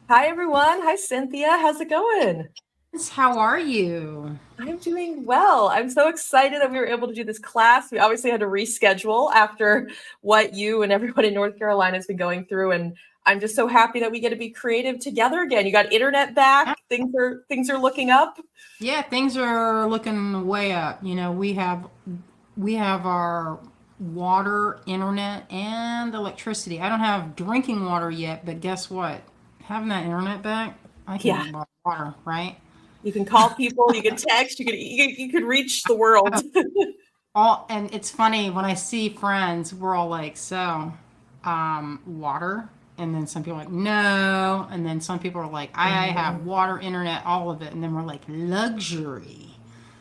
Hi, everyone. Hi, Cynthia. How's it going? How are you? I'm doing well. I'm so excited that we were able to do this class. We obviously had to reschedule after what you and everyone in North Carolina has been going through, and I'm just so happy that we get to be creative together again. You got internet back. Things are looking up. Yeah, things are looking way up. We have our water, internet, and electricity. I don't have drinking water yet, but guess what? Having that internet back, I Yeah, can buy water, right? you can call people, you can text, you could reach the world. And it's funny when I see friends, we're all like, so, water, and then some people are like, no, and then some people are like, I have Mhm. water, internet, all of it, and then we're like, luxury.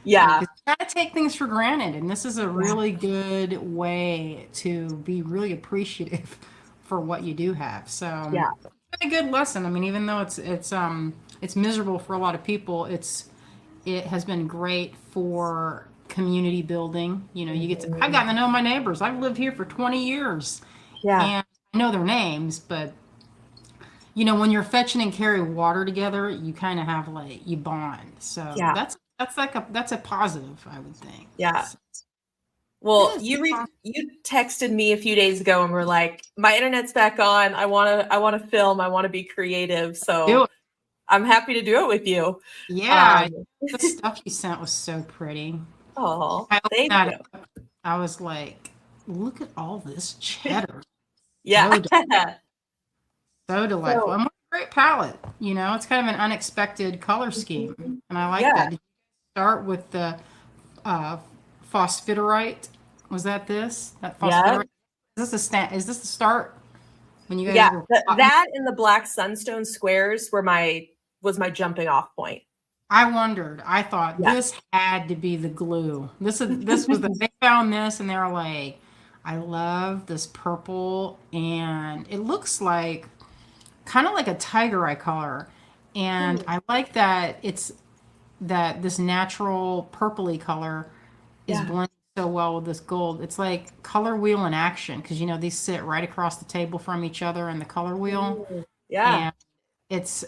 Yeah, Because you gotta take things for granted, and this is a yeah, really good way to be really appreciative for what you do have. So yeah. it's been a good lesson. I mean, even though it's miserable for a lot of people, it has been great for community building. I've Mhm. gotten to know my neighbors. I've lived here for 20 years, Yeah, and I know their names, but when you're fetching and carry water together, you kind of have like you bond. So yeah, that's a positive, I would think. yeah. So, Well, yeah, you texted me a few days ago and were like, "My internet's back on. I want to film. I want to be creative." do So it. I'm happy to do it with you. Yeah, Um, the stuff you sent was so pretty. oh, I opened thank that you. up. I was like, look at all this cheddar. Yeah. So so delightful. So And what a great palette. It's kind of an unexpected color scheme, and I like yeah, that. Did you start with the uh, phosphiterite? Was that this? That yeah, phosphiterite? Is this the start when you yeah. guys were plotting? That and the black sunstone squares was my jumping off point. I wondered. I thought Yeah. this had to be the glue. This was they found this and they were like, I love this purple and it looks like kind of like a tiger eye color. And I like that that this natural purpley color is Yeah. blending so well with this gold. It's like color wheel in action because these sit right across the table from each other in the color wheel, Ooh, yeah. and it's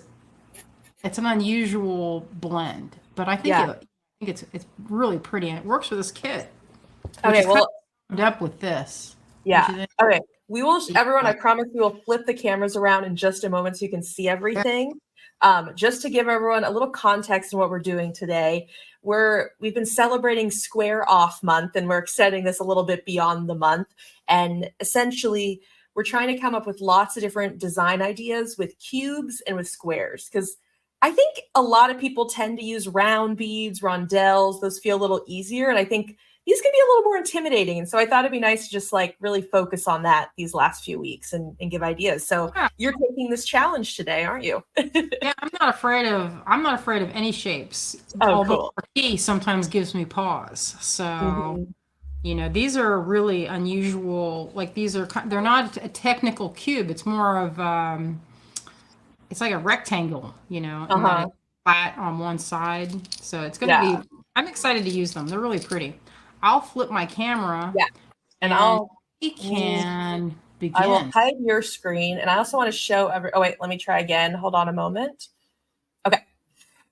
it's an unusual blend. But Yeah. I think it's really pretty and it works with this kit, which Okay. is kind Well, of up with this. Don't yeah. you think? Okay. We will, everyone, I promise we will flip the cameras around in just a moment so you can see Yeah. everything. Just to give everyone a little context on what we're doing today, we've been celebrating Square Off Month and we're extending this a little bit beyond the month. And essentially, we're trying to come up with lots of different design ideas with cubes and with squares because I think a lot of people tend to use round beads, rondelles, those feel a little easier. And I think these can be a little more intimidating. And so I thought it'd be nice to just like really focus on that these last few weeks and give ideas. So Yeah. you're taking this challenge today, aren't you? Yeah, I'm not afraid of any shapes. Oh, Although cool. marquee sometimes gives me pause. So Mhm. these are really unusual. Like they're not a technical cube. It's more of it's like a rectangle, in that Uh-huh. it's flat on one side. So it's going to Yeah. be. I'm excited to use them. They're really pretty. I'll flip my camera Yeah. And and I'll we let me can I will begin. hide your screen. And I also want to show oh wait, let me try again. Hold on a moment. Okay.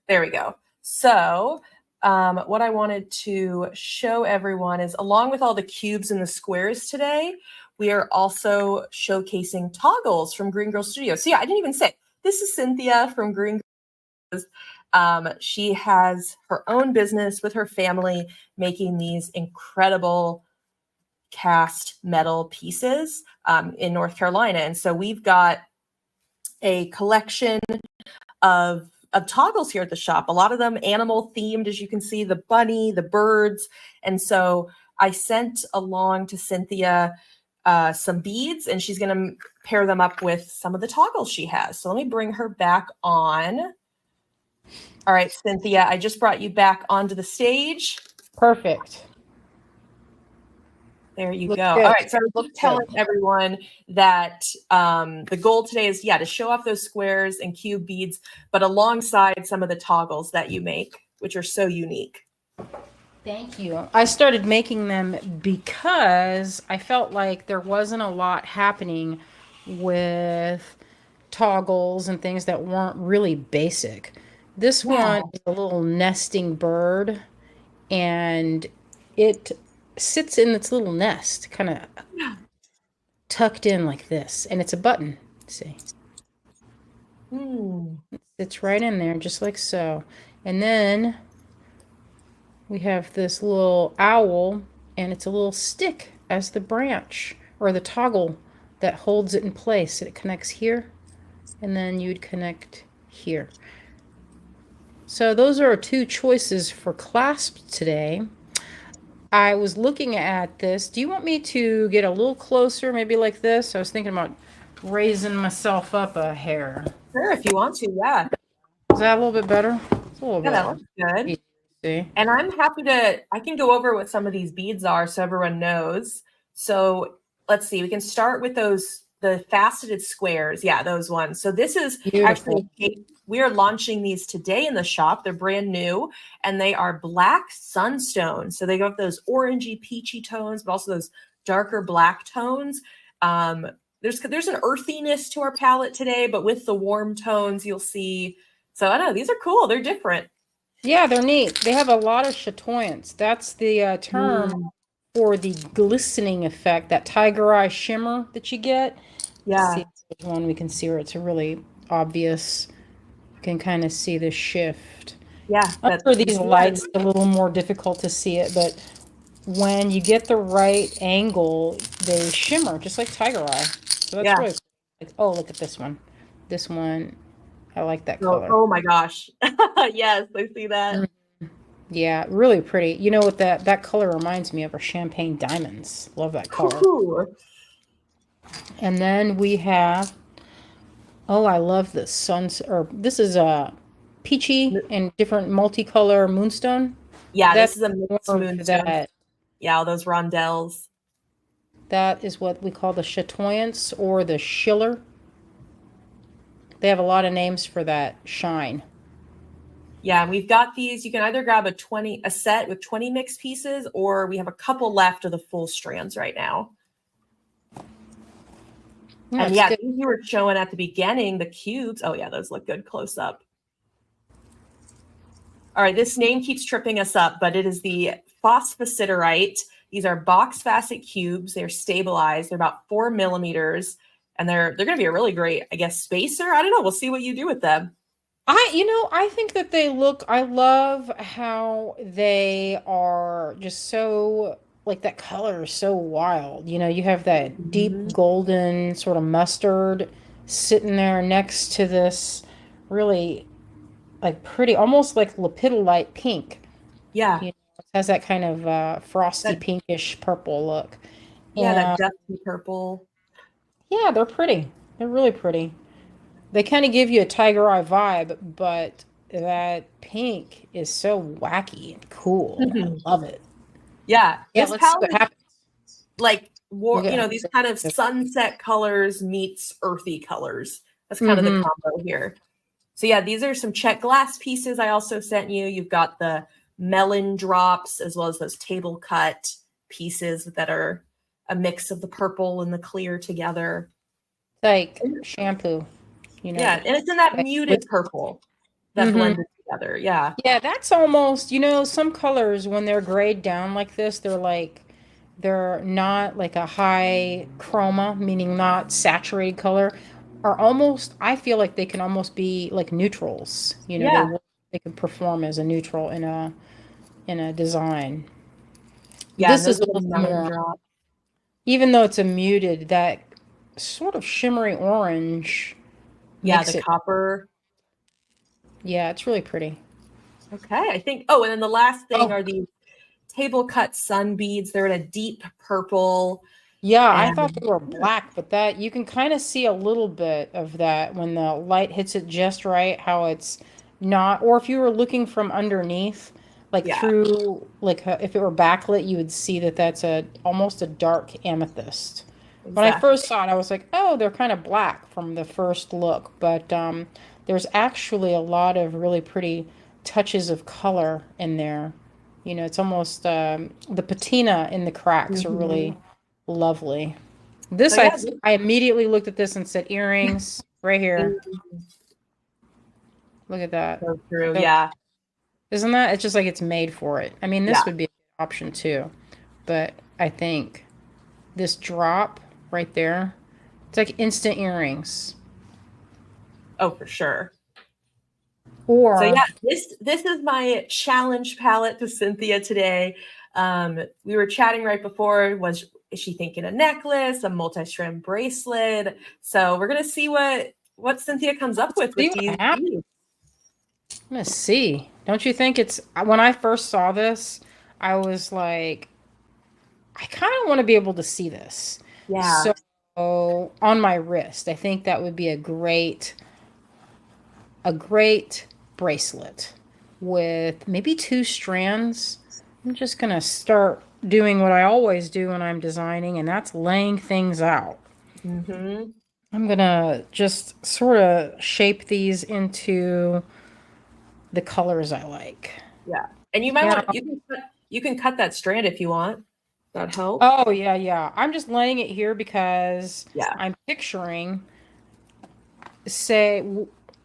There we go. So, what I wanted to show everyone is along with all the cubes and the squares today, we are also showcasing toggles from Green Girl Studio. So, yeah, I didn't even say this is Cynthia from Green Girl. She has her own business with her family making these incredible cast metal pieces in North Carolina. And so, we've got a collection of toggles here at the shop. A lot of them animal themed, as you can see, the bunny, the birds. And so I sent along to Cynthia some beads, and she's going to pair them up with some of the toggles she has. So let me bring her back on. All right, Cynthia, I just brought you back onto the stage. Perfect. There you Look go. All good. right. So I was Look just good. telling everyone that the goal today is, yeah, to show off those squares and cube beads, but alongside some of the toggles that you make, which are so unique. Thank you. I started making them because I felt like there wasn't a lot happening with toggles and things that weren't really basic. This Yeah. one is a little nesting bird, and it sits in its little nest, kind of tucked in like this, and it's a button. See, Hmm. it's right in there, just like so. And then we have this little owl, and it's a little stick as the branch or the toggle that holds it in place. It connects here, and then you'd connect here. So those are our two choices for clasps today. I was looking at this. Do you want me to get a little closer, maybe like this? I was thinking about raising myself up a hair. Sure, if you want to, yeah. Is that a little bit better? It's a little Yeah, that bit looks good. easier to see. And I'm happy I can go over what some of these beads are so everyone knows. So let's see, we can start with the faceted squares. Yeah, those ones. So this is Beautiful. actually, we are launching these today in the shop. They're brand new and they are black sunstone. So they go those orangey, peachy tones, but also those darker black tones. There's an earthiness to our palette today, but with the warm tones, you'll see. So I don't know, these are cool. They're different. Yeah, they're neat. They have a lot of chatoyance. That's the term Mm, for the glistening effect, that tiger eye shimmer that you get. See, yeah. there's one we can see where it's a really obvious. You can kind of see the shift. Yeah, that Under you these see that lights, it's a little more difficult to see it, but when you get the right angle, they shimmer just like tiger eye. So that's yeah. really cool. Oh, look at this one. This one, I like that Oh, color. oh my gosh. Yes, I see that. Mm. Yeah, really pretty. You know what that color reminds me of are champagne diamonds. Love that color. Ooh. And then we have, oh, I love this or this is a peachy and different multicolor moonstone. Yeah, That's this is a mixed more of moonstone. that. Yeah, all those rondelles. That is what we call the chatoyance or the schiller. They have a lot of names for that shine. Yeah, we've got these. You can either grab a set with 20 mixed pieces, or we have a couple left of the full strands right now. Yeah, And it's yeah, good. these you were showing at the beginning, the cubes. Oh yeah, those look good close up. All right, this name keeps tripping us up, but it is the phosphosiderite. These are box facet cubes. They're stabilized. They're about 4 millimeters, and they're going to be a really great, I guess, spacer. I don't know. We'll see what you do with them. I think that they look, I love how they are just so, like that color is so wild. You have that deep Mhm. golden sort of mustard sitting there next to this really like pretty, almost like lepidolite pink. Yeah, It has that kind of frosty that pinkish purple look. yeah, that And dusty purple. yeah, they're pretty. They're really pretty. They kind of give you a tiger eye vibe, but that pink is so wacky and cool. I Mhm. love it. Yeah, Yeah, this let's see palette what is happens. like Look at these kind of how. sunset colors meets earthy colors. That's kind of the Mm-hmm. combo here. So yeah, these are some check glass pieces I also sent you. You've got the melon drops as well as those table cut pieces that are a mix of the purple and the clear together. Like shampoo, Yeah, and it's in that like muted purple that mm-hmm. blended together. Yeah. Yeah, that's almost, some colors when they're grayed down like this, they're not like a high chroma, meaning not saturated color, are almost, I feel like they can almost be like neutrals. Yeah. They can perform as a neutral in a design. Yeah, and This those is a are the little melon more, drops. even though it's a muted, that sort of shimmery orange Yeah, makes the it, copper. yeah, it's really pretty. Okay, I think. Oh, and then the last thing Oh, are these table cut sun beads. They're in a deep purple, yeah, I and thought they were black, but that you can kind of see a little bit of that when the light hits it just right, how it's not, or if you were looking from underneath, like yeah, through, like if it were backlit, you would see that that's almost a dark amethyst. When I exactly. first saw it, I was like, oh, they're kind of black from the first look, but there's actually a lot of really pretty touches of color in there. It's almost the patina in the cracks are Mhm. really lovely. So This yeah, I immediately looked at this and said earrings. right here. Mm, Look at that. so true. So, Yeah. isn't that? It's just like it's made for it. I mean, this Yeah. would be an option too, but I think this drop right there, it's like instant earrings. Oh, for sure. So Or yeah, this is my challenge palette to Cynthia today. We were chatting right before. Is she thinking a necklace, a multi-strand bracelet? So we're gonna see what Cynthia comes up with see these what happens. beads. I'm gonna see. Don't you think it's when I first saw this, I was like, I kind of want to be able to see this. Yeah. So on my wrist, I think that would be a great bracelet with maybe 2 strands. I'm just gonna start doing what I always do when I'm designing, and that's laying things out. Mm-hmm. I'm gonna just sort of shape these into the colors I like. Yeah. And you might Now, want you can cut that strand if you want. That help. oh yeah, yeah. I'm just laying it here because Yeah. I'm picturing, say,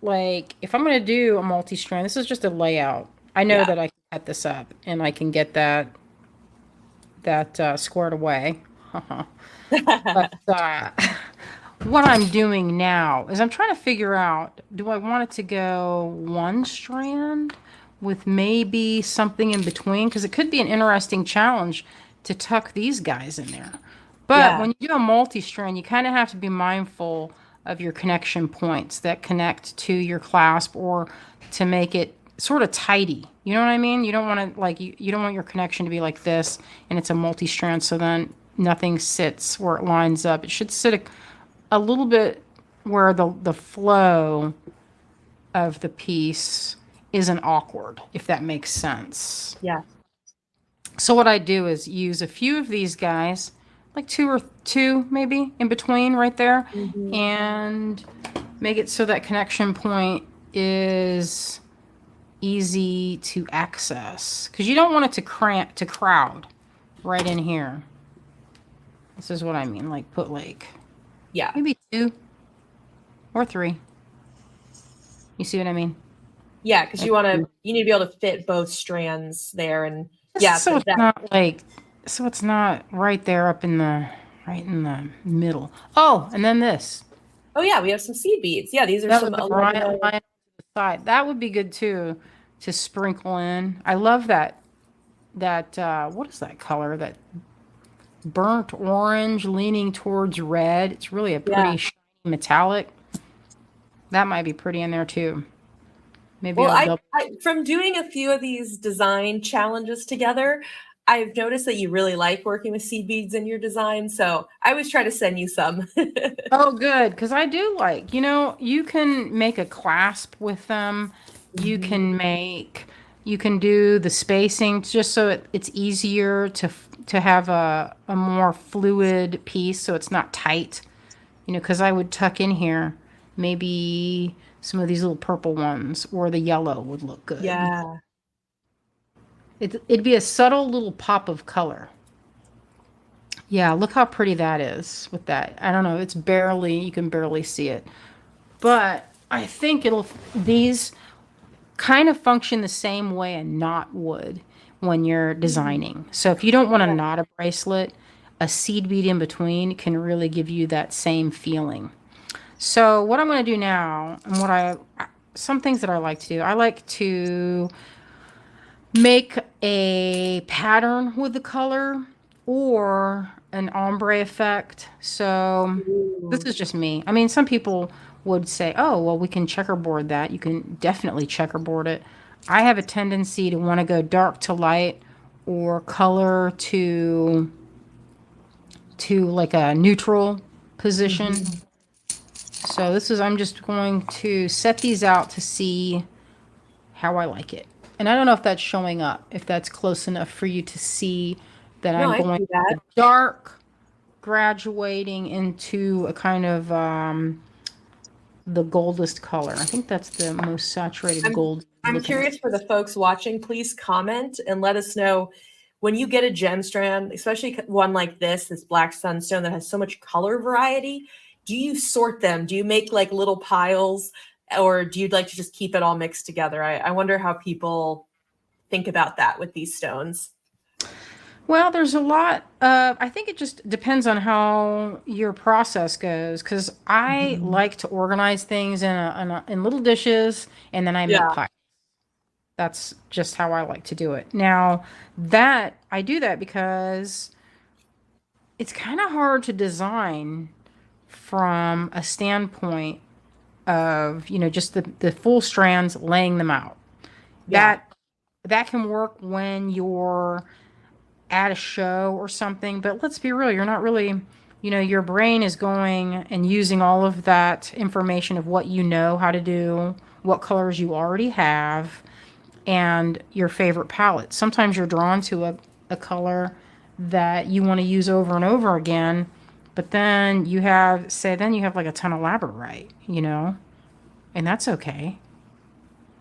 like if I'm gonna do a multi-strand, this is just a layout. I know Yeah. that I can cut this up and I can get that squared away. But what I'm doing now is I'm trying to figure out, do I want it to go 1 strand with maybe something in between? Because it could be an interesting challenge to tuck these guys in there. But Yeah. when you do a multi-strand, you kind of have to be mindful of your connection points that connect to your clasp or to make it sort of tidy. You know what I mean? You don't want to you don't want your connection to be like this and it's a multi-strand so then nothing sits where it lines up. It should sit a little bit where the flow of the piece isn't awkward, if that makes sense. Yeah. So what I do is use a few of these guys, like two maybe in between right there, Mm-hmm. and make it so that connection point is easy to access because you don't want it to crowd right in here. This is what I mean, like put like Yeah. maybe 2 or 3. You see what I mean? Yeah, because you need to be able to fit both strands there, and yeah, So it's not like, so it's not right there up in the middle. Oh, and then this. oh yeah, we have some seed beads. Yeah, these are That some with the oregano. line on the side. That would be good too to sprinkle in. I love that what is that color? That burnt orange leaning towards red. It's really a Yeah. pretty shiny metallic. That might be pretty in there too. Maybe Well, I'll double. from doing a few of these design challenges together, I've noticed that you really like working with seed beads in your design. So I always try to send you some. Oh, good. Because I do like, you can make a clasp with them. You Mhm. you can do the spacing just so it's easier to have a more fluid piece so it's not tight. Because I would tuck in here maybe some of these little purple ones or the yellow would look good. Yeah. It'd be a subtle little pop of color. Yeah, look how pretty that is with that. I don't know, you can barely see it. But I think these kind of function the same way a knot would when you're designing. So if you don't want to knot a bracelet, a seed bead in between can really give you that same feeling. So what I'm going to do now, and some things that I like to do, I like to make a pattern with the color or an ombre effect. So this Ooh. is just me. I mean, some people would say, oh, well, we can checkerboard that. You can definitely checkerboard it. I have a tendency to want to go dark to light or color to like a neutral position. Mhm. So I'm just going to set these out to see how I like it. And I don't know if that's showing up, if that's close enough for you to see that No, I'm I going see that. dark, graduating into a kind of the goldest color. I think that's the most saturated gold. I'm curious for the folks watching, please comment and let us know when you get a gem strand, especially one like this black sunstone that has so much color variety. do you sort them? Do you make like little piles, or do you like to just keep it all mixed together? I wonder how people think about that with these stones. Well, there's a lot of, I think it just depends on how your process goes. Because I Mhm. like to organize things in little dishes and then I make Yeah. pies. That's just how I like to do it. Now, that I do that because it's kind of hard to design from a standpoint of, just the full strands, laying them out. Yeah. That can work when you're at a show or something, but let's be real, you're not really, your brain is going and using all of that information of what you know how to do, what colors you already have, and your favorite palette. Sometimes you're drawn to a color that you want to use over and over again, but then you have like a ton of labradorite, and that's okay.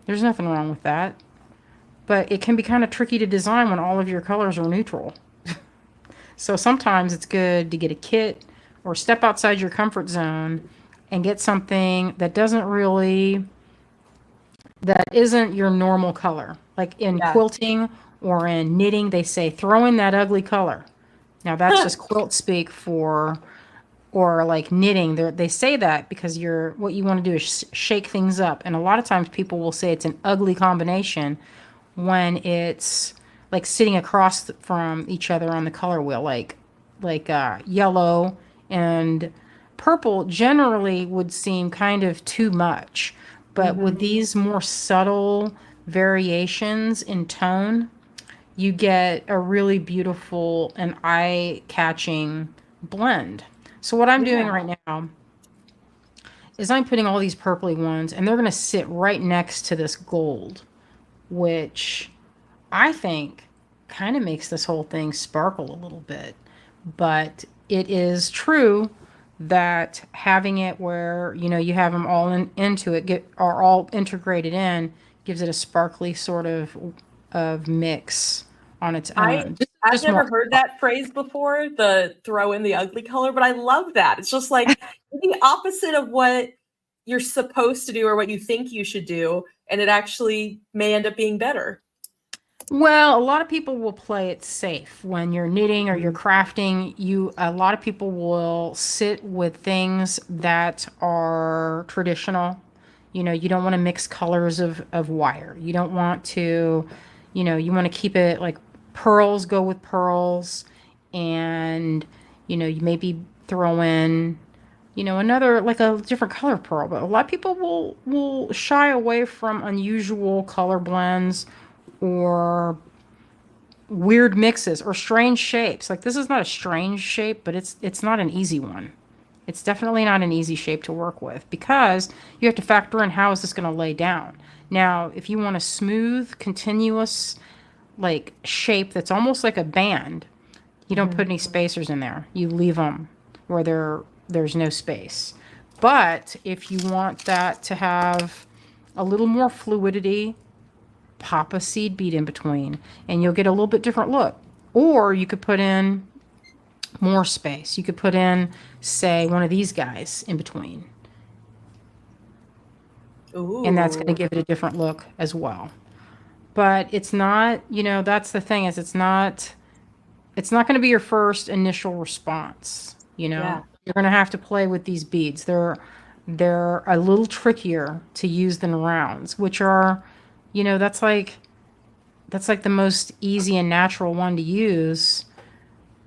There's nothing wrong with that. But it can be kind of tricky to design when all of your colors are neutral. So sometimes it's good to get a kit or step outside your comfort zone and get something that isn't your normal color. Like in Yeah. quilting or in knitting, they say throw in that ugly color. Now that's just quilt speak or like knitting. They say that because what you want to do is shake things up. And a lot of times people will say it's an ugly combination when it's like sitting across from each other on the color wheel, like yellow and purple generally would seem kind of too much, but with Hmm. these more subtle variations in tone, you get a really beautiful and eye-catching blend. So what I'm doing Yeah. right now is I'm putting all these purpley ones, and they're going to sit right next to this gold, which I think kind of makes this whole thing sparkle a little bit. But it is true that having it where, you have them all into it, are all integrated in, gives it a sparkly sort of mix on its I own. This is I've just more. never heard that phrase before, the throw in the ugly color, but I love that. It's just like the opposite of what you're supposed to do or what you think you should do, and it actually may end up being better. Well, a lot of people will play it safe when you're knitting or you're Mhm. crafting. A lot of people will sit with things that are traditional. You don't want to mix colors of wire. You don't want to, you want to keep it like pearls go with pearls, and you maybe throw in, another like a different color of pearl. But a lot of people will shy away from unusual color blends or weird mixes or strange shapes. Like this is not a strange shape, but it's not an easy one. It's definitely not an easy shape to work with because you have to factor in how is this going to lay down. Now, if you want a smooth, continuous like shape that's almost like a band, you don't put Mhm. any spacers in there. You leave them where there's no space. But if you want that to have a little more fluidity, pop a seed bead in between and you'll get a little bit different look. Or you could put in more space. You could put in, say, one of these guys in between, and that's going to Ooh. give it a different look as well. But it's not, that's the thing is it's not going to be your first initial response. Yeah. You're going to have to play with these beads. They're a little trickier to use than rounds, which are, that's like the most easy and natural one to use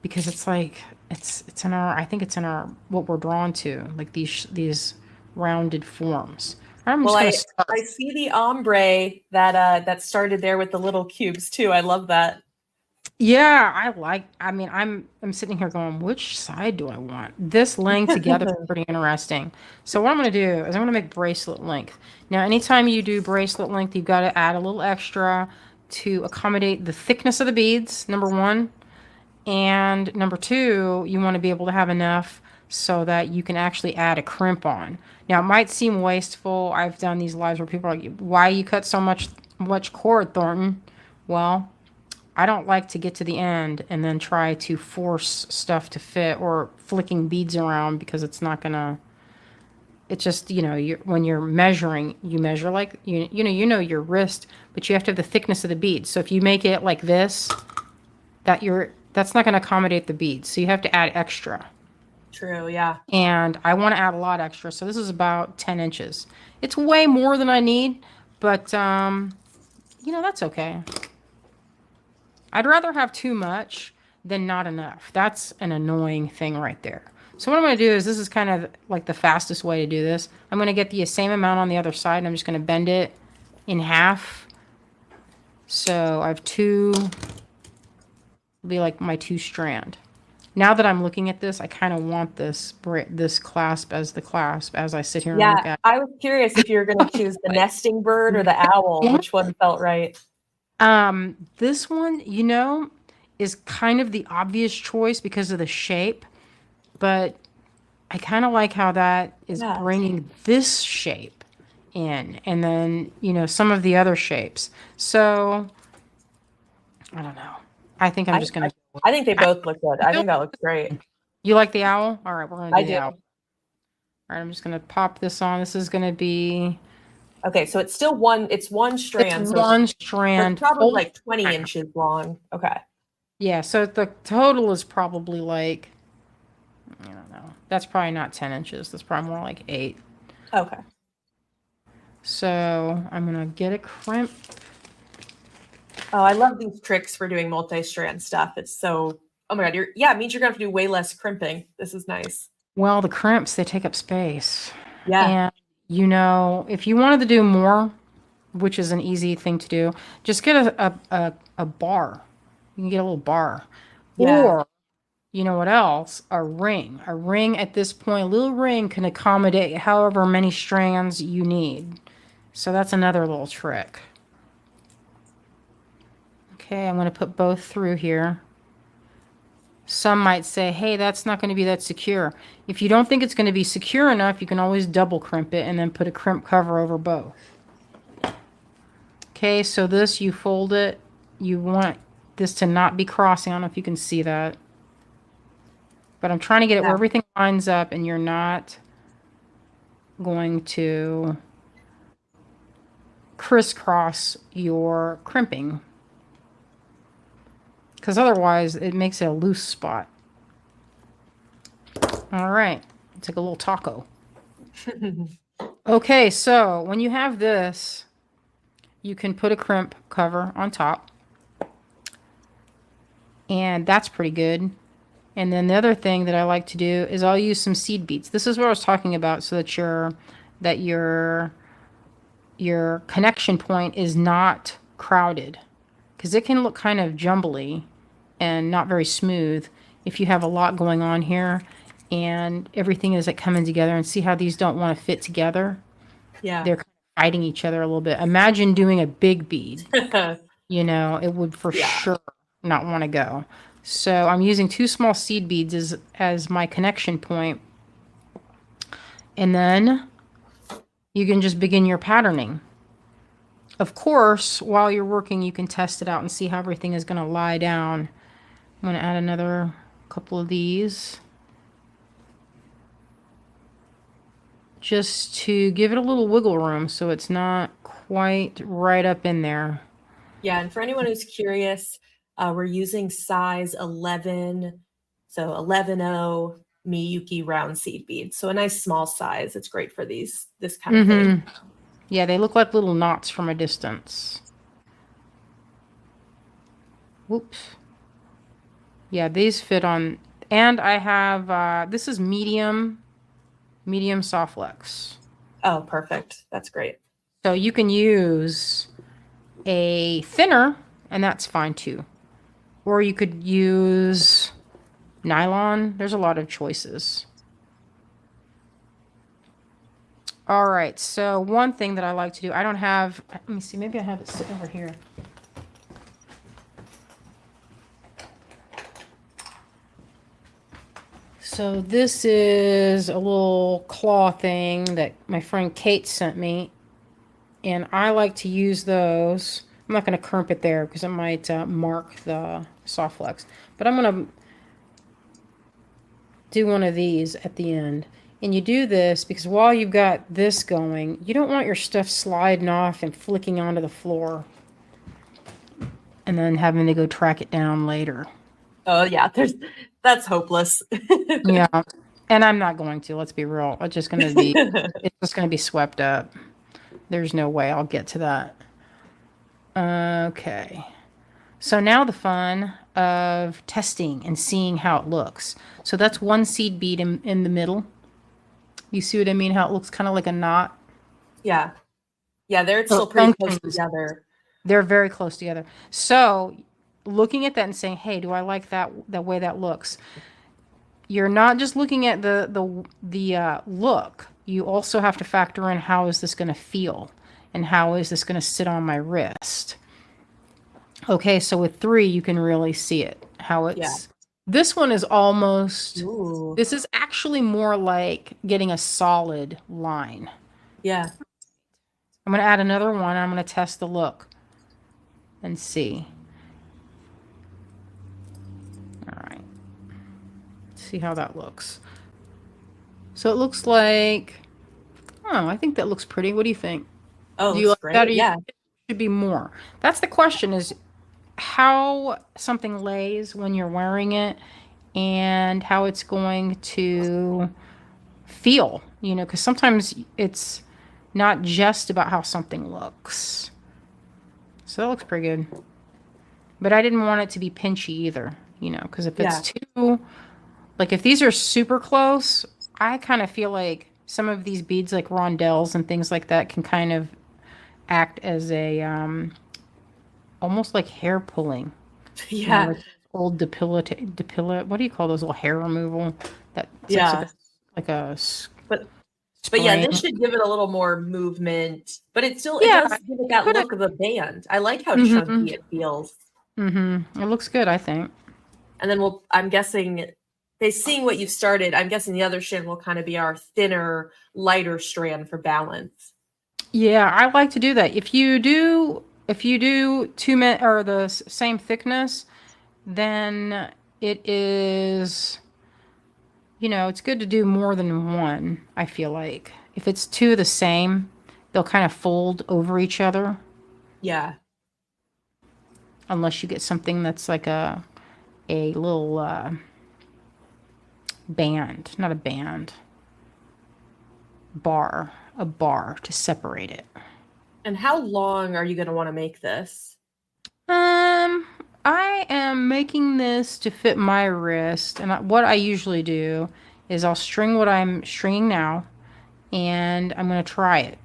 because it's like it's in our I think it's in our what we're drawn to, like these rounded forms. I'm Well, just gonna I start. see the ombre that started there with the little cubes too. I love that. Yeah, I mean I'm sitting here going, which side do I want? This laying together is pretty interesting. So what I'm gonna do is I'm gonna make bracelet length. Now anytime you do bracelet length, you've got to add a little extra to accommodate the thickness of the beads, number one. And number two, you want to be able to have enough so that you can actually add a crimp on. Now, it might seem wasteful. I've done these lives where people are like, why you cut so much cord, Thornton? Well, I don't like to get to the end and then try to force stuff to fit or flicking beads around because it's not gonna. It's just, when you're measuring, you measure like your wrist, but you have to have the thickness of the beads. So if you make it like this, that's not going to accommodate the beads. So you have to add extra. True, yeah. And I want to add a lot extra. So this is about 10 inches. It's way more than I need, but that's okay. I'd rather have too much than not enough. That's an annoying thing right there. So what I'm going to do is, this is kind of like the fastest way to do this. I'm going to get the same amount on the other side, and I'm just going to bend it in half. So I have two, be like my 2 strand. Now that I'm looking at this, I kind of want this clasp as the clasp as I sit here and look at it. I was curious if you were going to choose the nesting bird or the owl. Which one felt right? This one, is kind of the obvious choice because of the shape, but I kind of like how that is bringing this shape in, and then, some of the other shapes. So, I don't know. I think I'm just going to... I think they both look good. I think that looks great. You like the owl? All right, we're going to do the owl. All right, I'm just going to pop this on. This is going to be... Okay, so it's still it's one strand. It's one strand. It's probably like 20 inches long. Okay. Yeah, so the total is probably like, I don't know. That's probably not 10 inches. That's probably more like 8. Okay. So I'm going to get a crimp. Oh, I love these tricks for doing multi-strand stuff. It's so, oh my God. It means you're going to have to do way less crimping. This is nice. Well, the crimps, they take up space. Yeah. And, if you wanted to do more, which is an easy thing to do, just get a bar. You can get a little bar. Yeah. Or, you know what else? A ring. A ring at this point, a little ring can accommodate however many strands you need. So that's another little trick. Okay, I'm going to put both through here. Some might say, hey, that's not going to be that secure. If you don't think it's going to be secure enough, you can always double crimp it and then put a crimp cover over both. Okay, so this, you fold it. You want this to not be crossing. I don't know if you can see that. But I'm trying to get it where everything lines up and you're not going to crisscross your crimping. Because otherwise, it makes it a loose spot. All right. It's like a little taco. Okay, so when you have this, you can put a crimp cover on top. And that's pretty good. And then the other thing that I like to do is I'll use some seed beads. This is what I was talking about, so that your connection point is not crowded. Because it can look kind of jumbly and not very smooth if you have a lot going on here and everything is coming together. And see how these don't want to fit together? Yeah. They're kind of fighting each other a little bit. Imagine doing a big bead. It would for sure not want to go. So I'm using 2 small seed beads as my connection point. And then you can just begin your patterning. Of course, while you're working, you can test it out and see how everything is going to lie down. I'm going to add another couple of these, just to give it a little wiggle room so it's not quite right up in there. Yeah, and for anyone who's curious, we're using size 11, so 11-0 Miyuki round seed beads. So a nice small size. It's great for this kind of thing. Yeah, they look like little knots from a distance. Whoops. Yeah, these fit on, and I have, this is medium soft flex. Oh, perfect. That's great. So you can use a thinner, and that's fine too. Or you could use nylon. There's a lot of choices. All right, so one thing that I like to do, I don't have, let me see, maybe I have it sitting over here. So this is a little claw thing that my friend Kate sent me, and I like to use those. I'm not going to crimp it there because it might mark the soft flex. But I'm going to do one of these at the end. And you do this because while you've got this going, you don't want your stuff sliding off and flicking onto the floor and then having to go track it down later. Oh yeah, that's hopeless. Yeah. And I'm not going to, let's be real. It's just going to be it's just going to be swept up. There's no way I'll get to that. Okay. So now the fun of testing and seeing how it looks. So that's one seed bead in the middle. You see what I mean? How it looks kind of like a knot. Yeah. Yeah, they're So still pretty close functions. together. They're very close together. So looking at that and saying, hey, do I like that way that looks? You're not just looking at the look. You also have to factor in how is this going to feel and how is this going to sit on my wrist. Okay, so with 3, you can really see it. How it's. Yeah. This one is almost. Ooh. This is actually more like getting a solid line. Yeah. I'm going to add another one. I'm going to test the look and see. All right. See how that looks. So it looks like. Oh, I think that looks pretty. What do you think? Oh, Do you looks like great. that, or Yeah. should be more? That's the question: is how something lays when you're wearing it, and how it's going to feel. Because sometimes it's not just about how something looks. So that looks pretty good. But I didn't want it to be pinchy either. Because if it's too, like if these are super close, I kind of feel like some of these beads, like rondelles and things like that, can kind of act as a almost like hair pulling. Yeah. Like old what do you call those little hair removal that sits Yeah. like a But spring. yeah, this should give it a little more movement, but it Yeah, does give it that look of a band. I like how Mm-hmm. chunky it feels. It looks good, I think. And then I'm guessing seeing what you've started, I'm guessing the other strand will kind of be our thinner, lighter strand for balance. Yeah, I like to do that. If you do 2 or the same thickness, then it is, it's good to do more than one, I feel like. If it's 2 the same, they'll kind of fold over each other. Yeah. Unless you get something that's like a little band, not a band, a bar to separate it. And how long are you going to want to make this? I am making this to fit my wrist, and what I usually do is I'll string what I'm stringing now, and I'm going to try it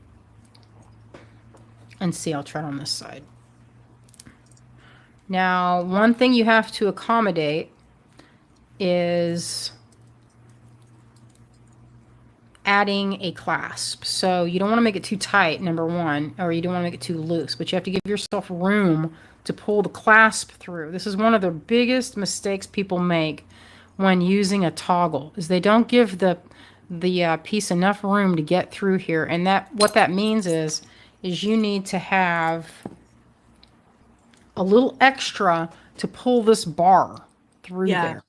and see. I'll try it on this side. Now, one thing you have to accommodate is adding a clasp. So you don't want to make it too tight, number one, or you don't want to make it too loose, but you have to give yourself room to pull the clasp through. This is one of the biggest mistakes people make when using a toggle, is they don't give the piece enough room to get through here. And what that means is you need to have a little extra to pull this bar through there.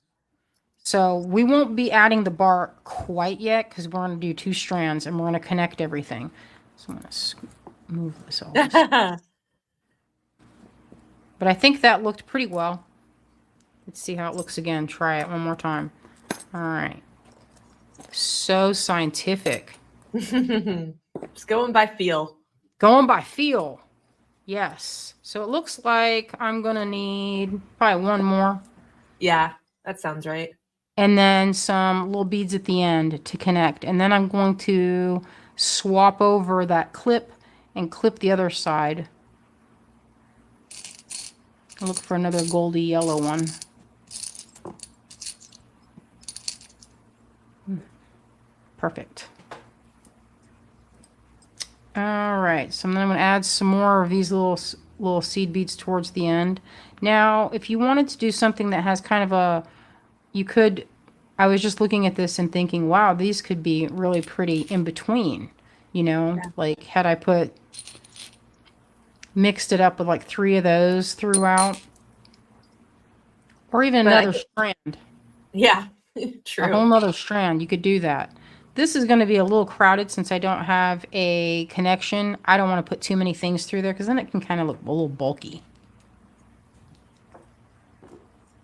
So we won't be adding the bar quite yet because we're going to do 2 strands and we're going to connect everything. So I'm going to move this over. But I think that looked pretty well. Let's see how it looks again. Try it one more time. All right. So scientific. Just going by feel. Going by feel. Yes. So it looks like I'm going to need probably one more. Yeah, that sounds right. And then some little beads at the end to connect. And then I'm going to swap over that clip and clip the other side. I'll look for another goldy yellow one. Perfect. All right, so I'm going to add some more of these little seed beads towards the end. Now, if you wanted to do something that has kind of I was just looking at this and thinking, wow, these could be really pretty in between, like had I put mixed it up with like 3 of those throughout, or even But another strand, yeah, a whole true. nother strand. You could do that. This is going to be a little crowded since I don't have a connection. I don't want to put too many things through there because then it can kind of look a little bulky.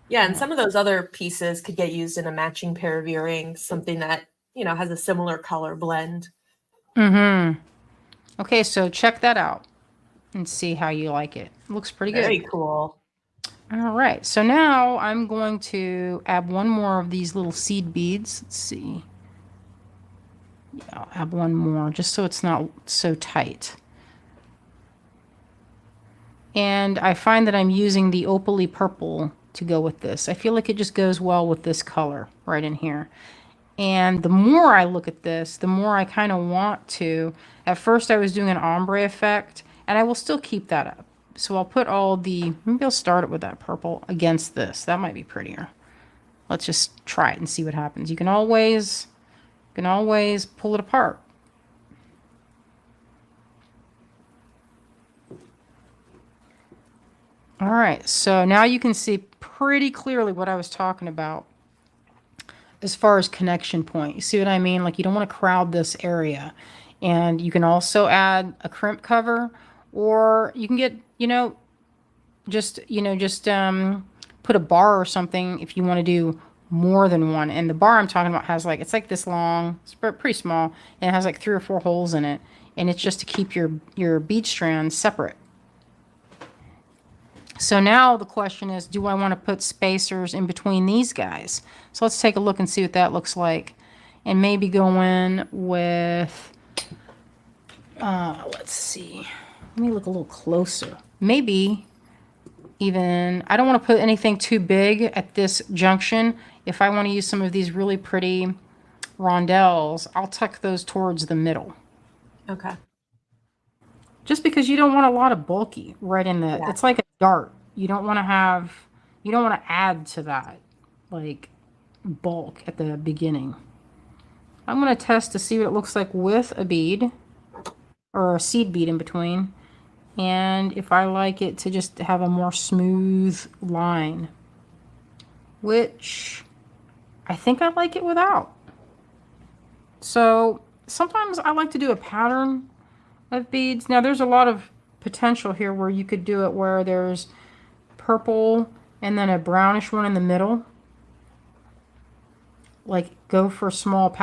Yeah, and some of those other pieces could get used in a matching pair of earrings, something that, has a similar color blend. Mm-hmm. Okay, so check that out and see how you like it. Looks pretty good. Very cool. All right, so now I'm going to add one more of these little seed beads. Let's see. Yeah, I'll add one more just so it's not so tight. And I find that I'm using the opaly purple to go with this. I feel like it just goes well with this color right in here. And the more I look at this, the more I kind of want to. At first I was doing an ombre effect, and I will still keep that up. So I'll put maybe I'll start it with that purple against this. That might be prettier. Let's just try it and see what happens. You can always pull it apart. All right, so now you can see pretty clearly what I was talking about as far as connection point. You see what I mean? Like, you don't want to crowd this area. And you can also add a crimp cover, or you can get, put a bar or something if you want to do more than one. And the bar I'm talking about has it's like this long, it's pretty small, and it has like 3 or 4 holes in it. And it's just to keep your bead strands separate. So now the question is, do I want to put spacers in between these guys? So let's take a look and see what that looks like. And maybe go in with, let's see. Let me look a little closer. Maybe even, I don't want to put anything too big at this junction. If I want to use some of these really pretty rondelles, I'll tuck those towards the middle. Okay. Just because you don't want a lot of bulky right in the, Yeah. it's like a dart. You don't want to add to that, like, bulk at the beginning. I'm going to test to see what it looks like with a bead, or a seed bead in between, and if I like it to just have a more smooth line, which I think I like it without. So sometimes I like to do a pattern of beads. Now there's a lot of potential here where you could do it where there's purple and then a brownish one in the middle. Like, go for small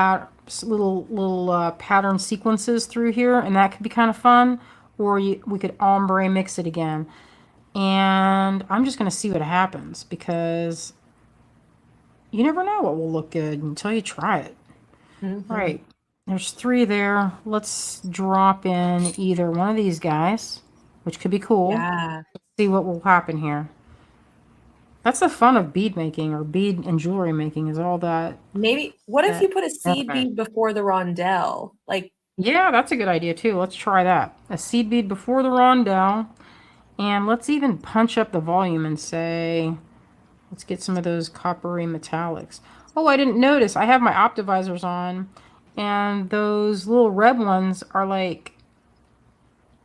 little pattern sequences through here, and that could be kind of fun. Or we could ombre mix it again. And I'm just going to see what happens, because you never know what will look good until you try it. Mm-hmm. All right, there's 3 there. Let's drop in either one of these guys, which could be cool. Yeah. Let's see what will happen here. That's the fun of bead making, or bead and jewelry making, is all that. Maybe, what if you put a seed bead before the rondelle? Yeah, that's a good idea too. Let's try that. A seed bead before the rondelle. And let's even punch up the volume and say, let's get some of those coppery metallics. Oh, I didn't notice. I have my optivisors on, and those little red ones are like,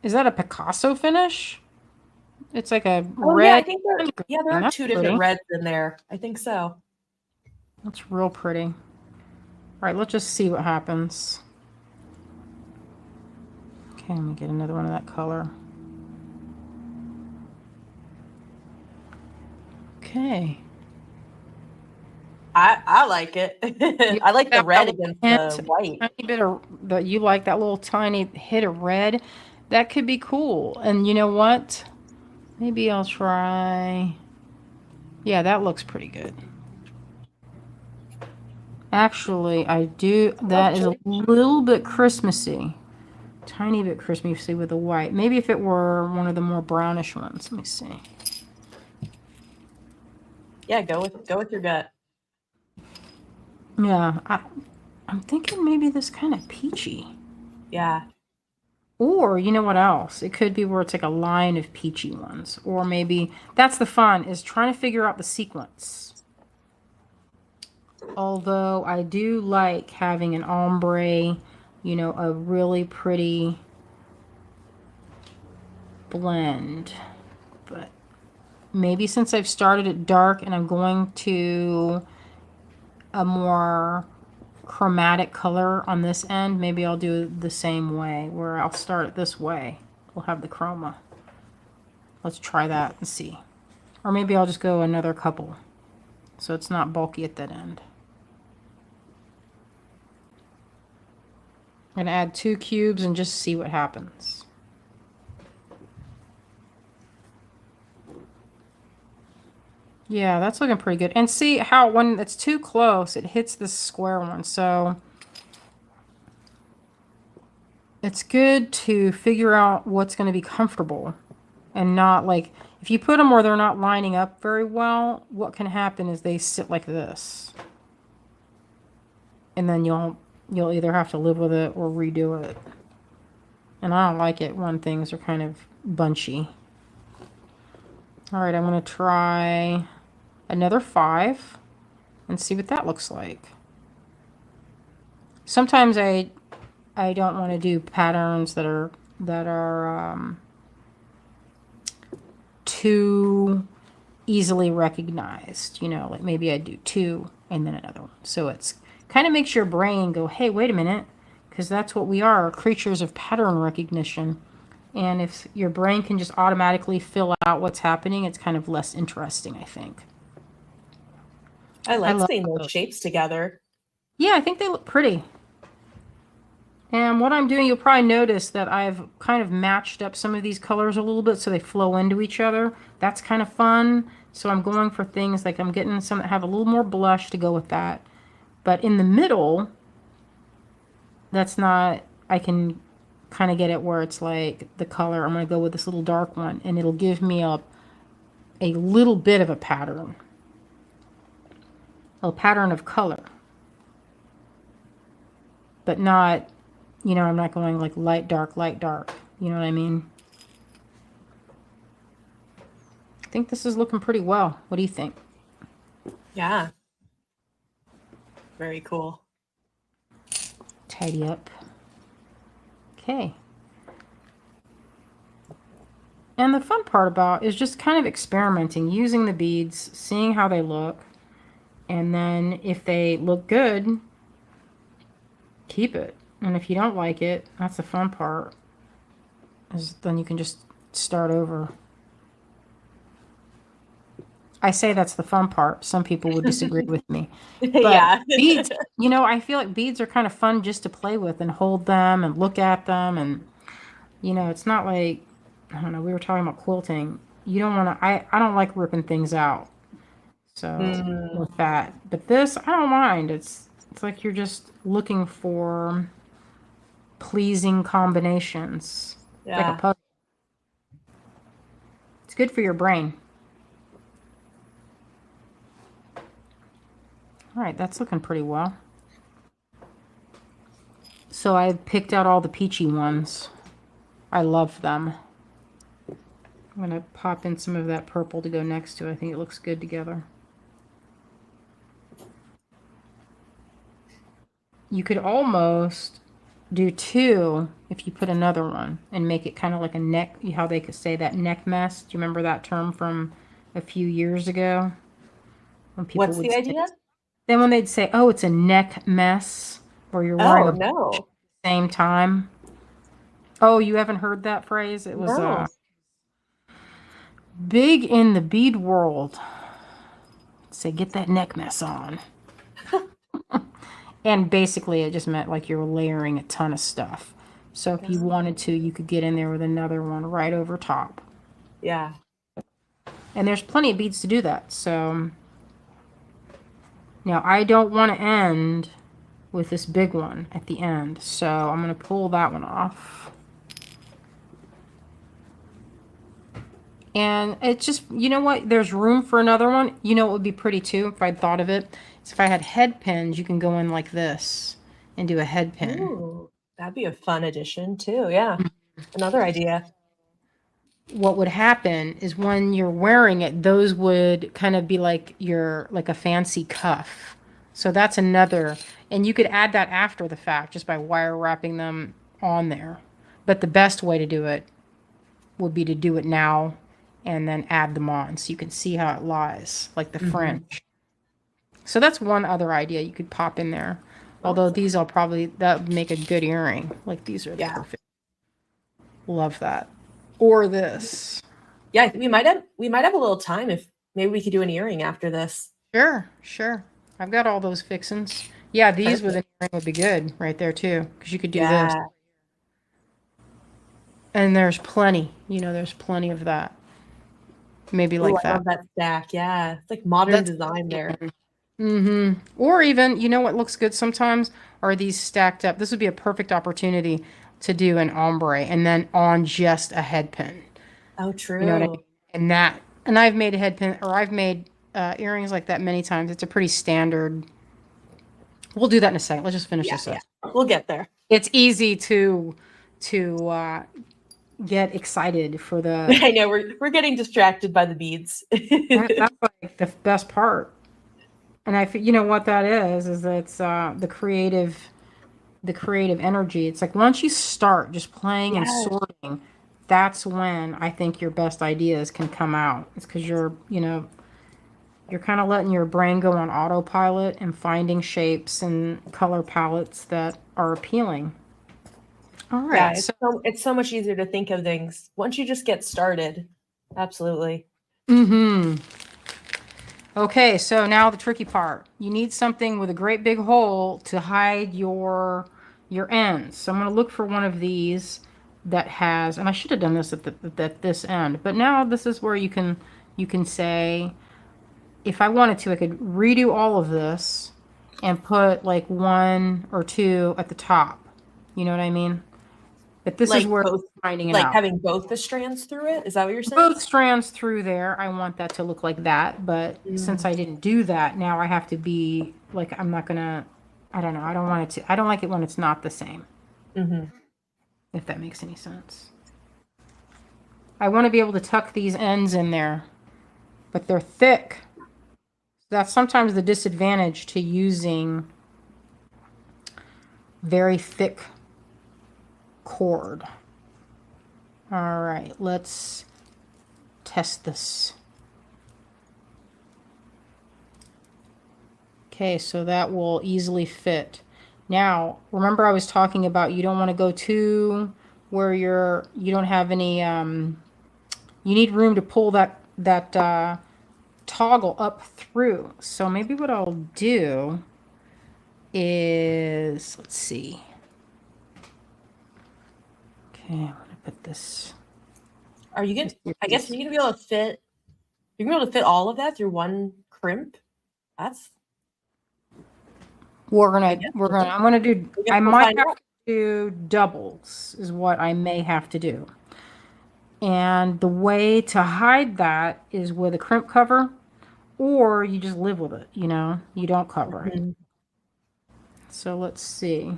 is that a Picasso finish? It's like a red. Yeah, I think there are That's 2 different pretty. reds in there. I think so. That's real pretty. All right, let's just see what happens. Okay, let me get another one of that color. Okay. I like it. I like the red against the white. Tiny bit of that, you like that little tiny hit of red. That could be cool. And you know what? Maybe I'll try. Yeah, that looks pretty good. Actually, I do. That is a little bit Christmassy. Tiny bit Christmassy with the white. Maybe if it were one of the more brownish ones. Let me see. Yeah, go with your gut. Yeah, I'm thinking maybe this kind of peachy. Yeah. Or, you know what else? It could be where it's like a line of peachy ones. Or maybe, that's the fun, is trying to figure out the sequence. Although I do like having an ombre, a really pretty blend. But maybe since I've started it dark and I'm going to a more chromatic color on this end, maybe I'll do the same way, where I'll start it this way. We'll have the chroma. Let's try that and see. Or maybe I'll just go another couple so it's not bulky at that end. I'm gonna add 2 cubes and just see what happens. Yeah, that's looking pretty good. And see how when it's too close, it hits this square one. So it's good to figure out what's going to be comfortable and not like, if you put them where they're not lining up very well, what can happen is they sit like this. And then you'll either have to live with it or redo it. And I don't like it when things are kind of bunchy. All right, I'm going to try another 5 and see what that looks like. Sometimes I don't want to do patterns that are too easily recognized. You know, like maybe I do 2 and then another one. So it's kind of makes your brain go, hey, wait a minute, because that's what we are, creatures of pattern recognition. And if your brain can just automatically fill out what's happening, it's kind of less interesting, I think. I like seeing those shapes together. Yeah, I think they look pretty. And what I'm doing, you'll probably notice that I've kind of matched up some of these colors a little bit so they flow into each other. That's kind of fun. So I'm going for things like I'm getting some that have a little more blush to go with that. But in the middle, that's not, I can kind of get it where it's like the color. I'm going to go with this little dark one, and it'll give me a little bit of a pattern. A pattern of color. But not, you know, I'm not going like light, dark, light, dark. You know what I mean? I think this is looking pretty well. What do you think? Yeah. Very cool. Tidy up. Okay. And the fun part about is just kind of experimenting, using the beads, seeing how they look. And then if they look good, keep it. And if you don't like it, that's the fun part. Is then you can just start over. I say that's the fun part. Some people would disagree with me. But yeah. Beads, you know, I feel like beads are kind of fun just to play with and hold them and look at them. And, you know, it's not like, I don't know, we were talking about quilting. You don't want to, I don't like ripping things out. So with that, but this, I don't mind. It's like you're just looking for pleasing combinations. Yeah. Like a puzzle. It's good for your brain. All right, that's looking pretty well. So I picked out all the peachy ones. I love them. I'm going to pop in some of that purple to go next to it. I think it looks good together. You could almost do 2 if you put another one and make it kind of like a neck, how they could say that neck mess. Do you remember that term from a few years ago? When people What's would the say, idea? then when they'd say, oh, it's a neck mess, or you're wearing Oh, a no. at the same time. Oh, you haven't heard that phrase? It was No. big in the bead world. Say, get that neck mess on. And basically it just meant like you're layering a ton of stuff. So if you wanted to, you could get in there with another one right over top. Yeah. And there's plenty of beads to do that. So now I don't want to end with this big one at the end. So I'm going to pull that one off. And it just, you know what? There's room for another one. You know what would be pretty too if I'd thought of it? Is if I had head pins, you can go in like this and do a head pin. Ooh, that'd be a fun addition too. Yeah. Another idea. What would happen is when you're wearing it, those would kind of be like like a fancy cuff. So that's another, and you could add that after the fact just by wire wrapping them on there. But the best way to do it would be to do it now and then add them on so you can see how it lies, like the fringe. So that's one other idea you could pop in there. Although these that would make a good earring. Like these are the perfect. Love that. Or this. Yeah, we might have a little time if maybe we could do an earring after this. Sure. I've got all those fixins. Yeah, these with an earring would be good right there too, because you could do this. And there's plenty, there's plenty of that. Maybe like that. I love that stack. Yeah, it's like modern design there. Or even, what looks good sometimes are these stacked up. This would be a perfect opportunity to do an ombre and then on just a head pin. Oh, true. You know what I mean? And I've made a head pin, or I've made earrings like that many times. It's a pretty standard. We'll do that in a second. Let's just finish this up. Yeah. We'll get there. It's easy to get excited for the. I know we're getting distracted by the beads. That's like the best part. And you know what that is it's the creative energy. It's like once you start just playing and sorting, that's when I think your best ideas can come out. It's because you're kind of letting your brain go on autopilot and finding shapes and color palettes that are appealing. All right. Yeah, it's so much easier to think of things once you just get started. Absolutely. Okay, so now the tricky part. You need something with a great big hole to hide your ends. So I'm going to look for one of these that has, and I should have done this at this end, but now this is where you can say, if I wanted to, I could redo all of this and put like one or two at the top. You know what I mean? But this is where I'm finding it out. Like having both the strands through it? Is that what you're saying? Both strands through there. I want that to look like that. But since I didn't do that, now I have to be like, I'm not going to, I don't know. I don't like it when it's not the same. If that makes any sense. I want to be able to tuck these ends in there, but they're thick. That's sometimes the disadvantage to using very thick cord. All right, let's test this. Okay, so that will easily fit. Now, remember I was talking about you don't want to go to where you don't have any, you need room to pull that toggle up through. So maybe what I'll do is, let's see. Okay, I'm gonna put this. Are you gonna? I guess you're gonna be able to fit. You're gonna be able to fit all of that through one crimp. That's. I might have to do doubles is what I may have to do. And the way to hide that is with a crimp cover, or you just live with it, you don't cover it. So let's see.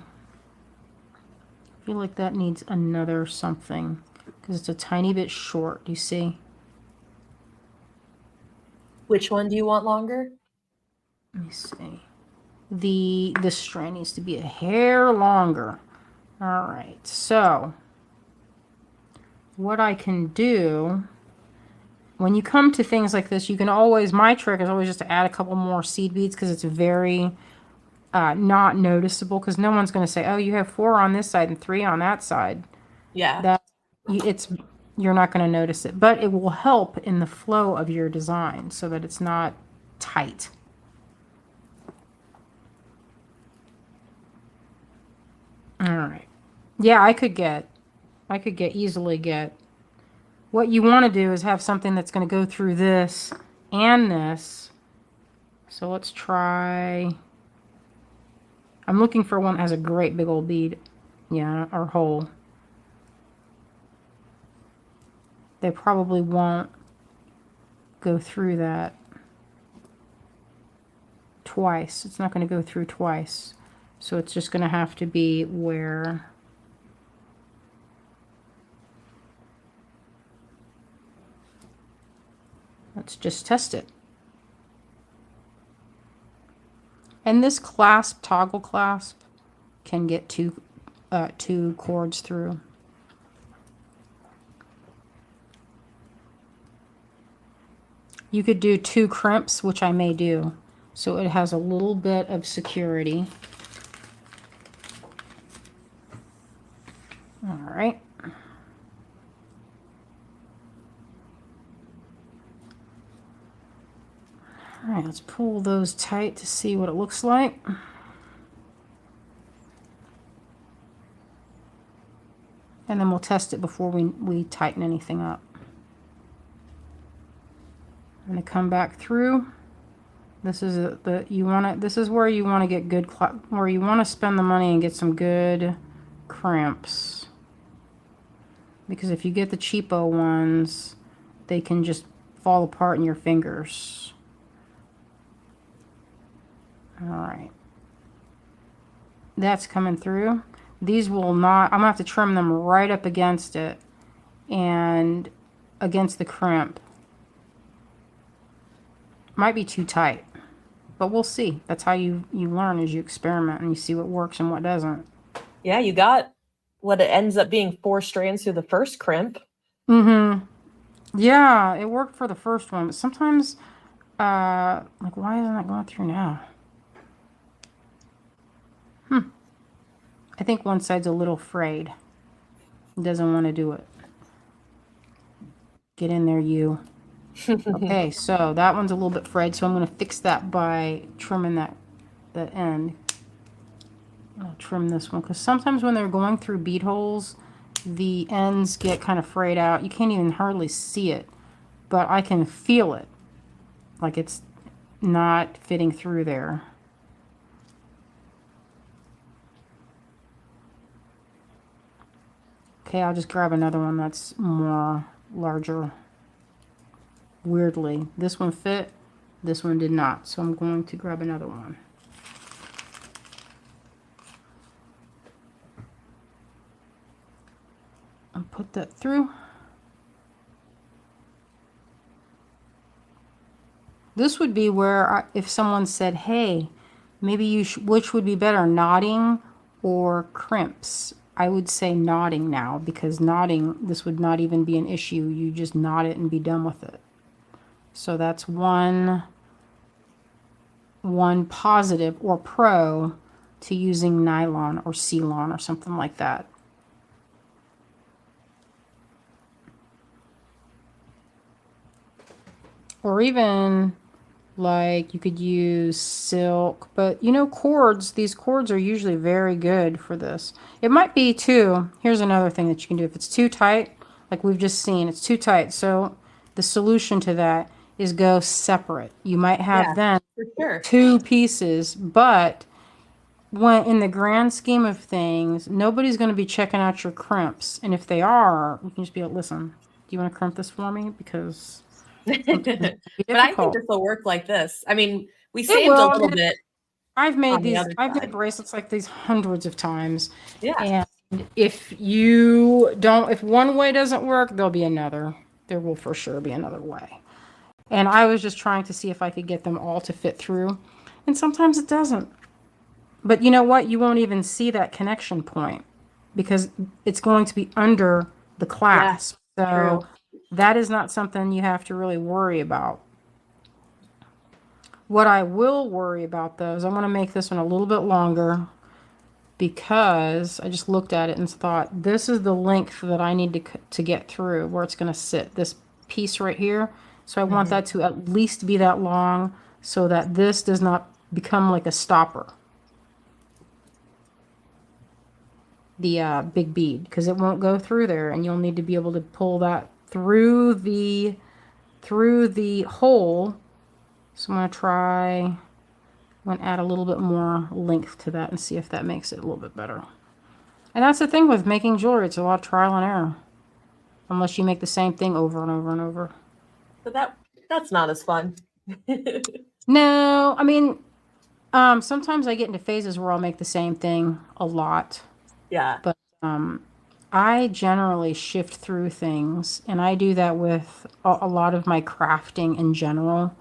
I feel like that needs another something because it's a tiny bit short. Do you see? Which one do you want longer? Let me see. This strand needs to be a hair longer. All right. So what I can do when you come to things like this, you can always, my trick is always just to add a couple more seed beads because it's very not noticeable because no one's going to say, oh, you have 4 on this side and 3 on that side. Yeah. You're not going to notice it, but it will help in the flow of your design so that it's not tight. All right. Yeah, I could easily get. What you want to do is have something that's going to go through this and this. So let's try. I'm looking for one that has a great big old bead. Yeah, or hole. They probably won't go through that twice. It's not going to go through twice. So it's just going to have to be where let's just test it. And this toggle clasp can get two cords through. You could do 2 crimps, which I may do. So it has a little bit of security. All right. All right, let's pull those tight to see what it looks like. And then we'll test it before we tighten anything up. I'm going to come back through. This is this is where you want to get good, where you want to spend the money and get some good crimps. Because if you get the cheapo ones, they can just fall apart in your fingers. All right. That's coming through. These will not, I'm gonna have to trim them right up against it and against the crimp. Might be too tight, but we'll see. That's how you learn, as you experiment and you see what works and what doesn't. Yeah, you got what it ends up being 4 strands through the first crimp. Mm-hmm. Yeah, it worked for the first one, but sometimes, like, why isn't it going through now? I think one side's a little frayed. It doesn't want to do it. Get in there, you. Okay, so that one's a little bit frayed, so I'm going to fix that by trimming that end. I'll trim this one, because sometimes when they're going through bead holes, the ends get kind of frayed out. You can't even hardly see it, but I can feel it, like it's not fitting through there. Okay, I'll just grab another one that's more larger. Weirdly, this one fit, this one did not, so I'm going to grab another one. I'll put that through. This would be where if someone said, hey, maybe you which would be better, knotting or crimps? I would say knotting now, because knotting, this would not even be an issue. You just knot it and be done with it. So that's one positive or pro to using nylon or Ceylon or something like that. Or even like you could use silk, but you know, cords, these cords are usually very good for this. It might be too, here's another thing that you can do. If it's too tight, like we've just seen, it's too tight. So the solution to that is go separate. You might have then for sure 2 pieces, but when in the grand scheme of things, nobody's going to be checking out your crimps. And if they are, you can just be like, listen, do you want to crimp this for me? Because but I think this will work like this. I mean, we saved a little bit. I've made bracelets like these hundreds of times. Yeah. And if if one way doesn't work, there'll be another. There will for sure be another way. And I was just trying to see if I could get them all to fit through. And sometimes it doesn't. But you know what? You won't even see that connection point because it's going to be under the clasp. Yeah, so that is not something you have to really worry about. What I will worry about, though, is I'm going to make this one a little bit longer, because I just looked at it and thought, this is the length that I need to get through, where it's going to sit, this piece right here. So I want that to at least be that long, so that this does not become like a stopper. The big bead, because it won't go through there, and you'll need to be able to pull that through the hole. So I'm going to add a little bit more length to that and see if that makes it a little bit better. And that's the thing with making jewelry, it's a lot of trial and error, unless you make the same thing over and over and over. But that's not as fun. No, I mean, sometimes I get into phases where I'll make the same thing a lot. Yeah. But I generally shift through things, and I do that with a lot of my crafting in general,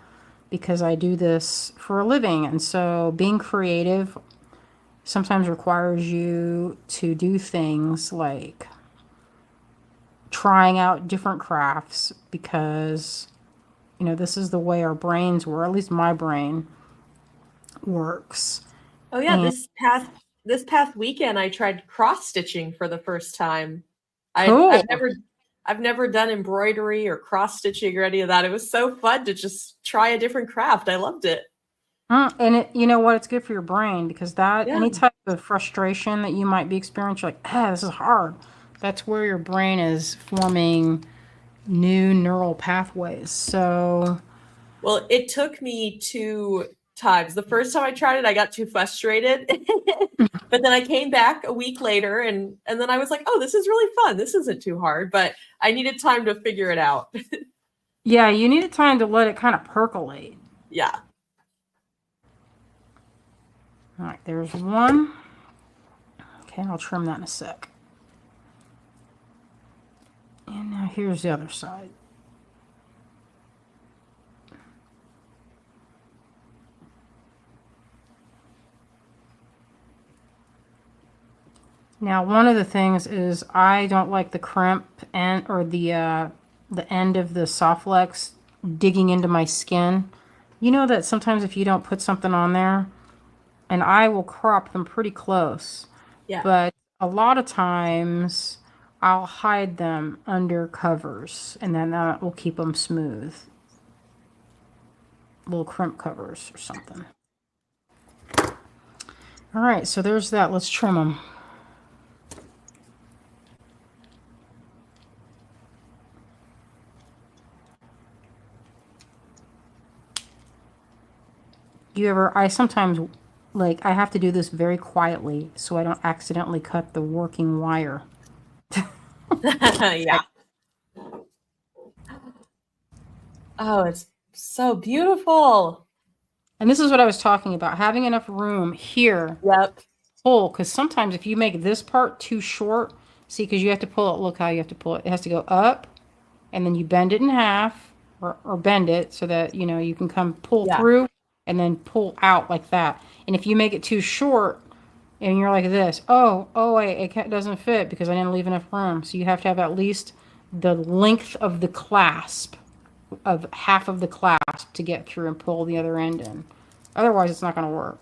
because I do this for a living. And so being creative sometimes requires you to do things like trying out different crafts, because You know, this is the way our brains work, at least my brain works. Oh yeah, And this past weekend I tried cross stitching for the first time. I cool. I've never done embroidery or cross stitching or any of that. It was so fun to just try a different craft. I loved it. And it, you know what? It's good for your brain because that Yeah. any type of frustration that you might be experiencing, you're like, this is hard. That's where your brain is forming new neural pathways. So, Well, it took me 2 times. The first time I tried it, I got too frustrated. But then I came back a week later and then I was like, "Oh, this is really fun. This isn't too hard." But I needed time to figure it out. yeah, you need a time to let it kind of percolate. Yeah. All right, there's one. Okay, I'll trim that in a sec. And now here's the other side. Now, one of the things is I don't like the crimp and or the end of the soft flex digging into my skin. You know that sometimes if you don't put something on there, and I will crop them pretty close, Yeah. but a lot of times I'll hide them under covers, and then that will keep them smooth. Little crimp covers or something. All right, so there's that. Let's trim them. I sometimes, like, I have to do this very quietly so I don't accidentally cut the working wire. Yeah. Oh, it's so beautiful. And this is what I was talking about, having enough room here, Yep. pull, because sometimes if you make this part too short, see, because you have to pull it, look how you have to pull it. It has to go up, and then you bend it in half, or bend it so that, you know, you can come pull Yeah. through and then pull out like that. And if you make it too short, and you're like this, wait, it doesn't fit because I didn't leave enough room. So you have to have at least the length of the clasp, of half of the clasp to get through and pull the other end in. Otherwise, it's not going to work.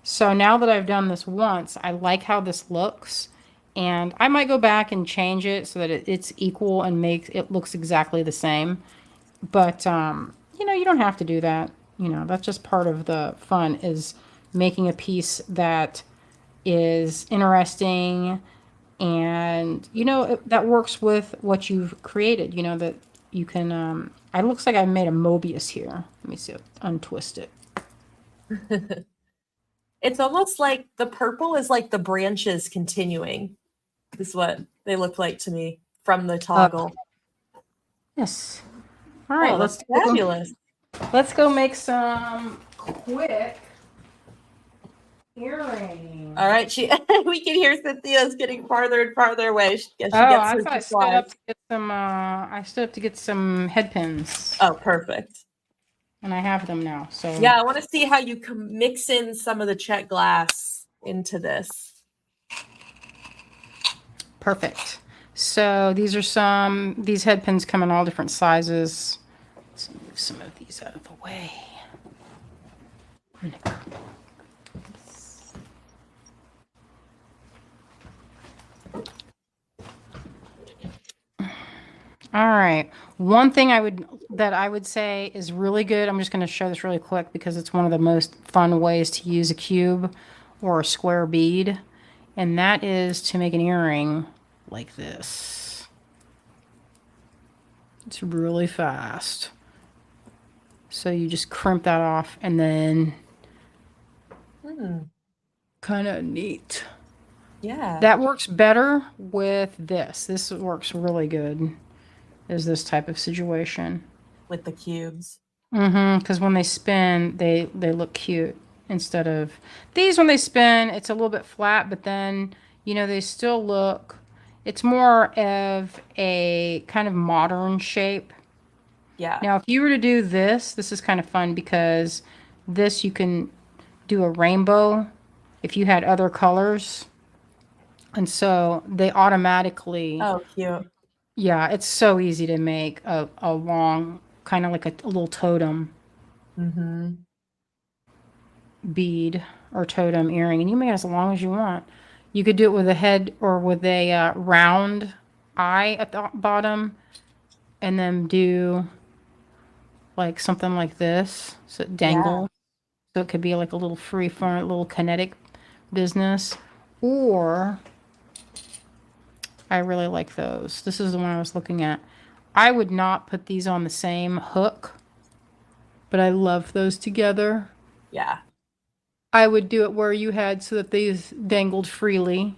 So now that I've done this once, I like how this looks. And I might go back and change it so that it's equal and makes it looks exactly the same. But, you know, you don't have to do that. You know, that's just part of the fun is making a piece that is interesting and, you know, that works with what you've created. You know, that you can, it looks like I made a Mobius here. Let me see, untwist it. It's almost like the purple is like the branches continuing, is what they look like to me from the toggle. Yes. All right, Oh, that's fabulous. Let's go make some quick earrings. All right, we can hear Cynthia's getting farther and farther away. She gets I her thought I stood supplies. up to get some. I stood up to get some head pins. Oh, perfect. And I have them now. So yeah, I want to see how you can mix in some of the check glass into this. Perfect. So these head pins come in all different sizes. Let's move some of these out of the way. All right. One thing I would say is really good. I'm just going to show this really quick because it's one of the most fun ways to use a cube or a square bead, and that is to make an earring like this. It's really fast. So you just crimp that off and then kind of neat. Yeah. That works better with this. This works really good. Is this type of situation with the cubes. Because when they spin, they look cute instead of these. When they spin, it's a little bit flat, but then, you know, they still look, it's more of a kind of modern shape. Yeah. Now, if you were to do this is kind of fun because this you can do a rainbow if you had other colors. And so they automatically. Oh, cute. Yeah, it's so easy to make a long kind of like a little totem Mm-hmm. bead or totem earring, and you make it as long as you want. You could do it with a head or with a round eye at the bottom, and then do like something like this, so it Yeah. dangle. So it could be like a little free form, little kinetic business. Or I really like those. This is the one I was looking at. I would not put these on the same hook, but I love those together. Yeah. I would do it where you had so that these dangled freely.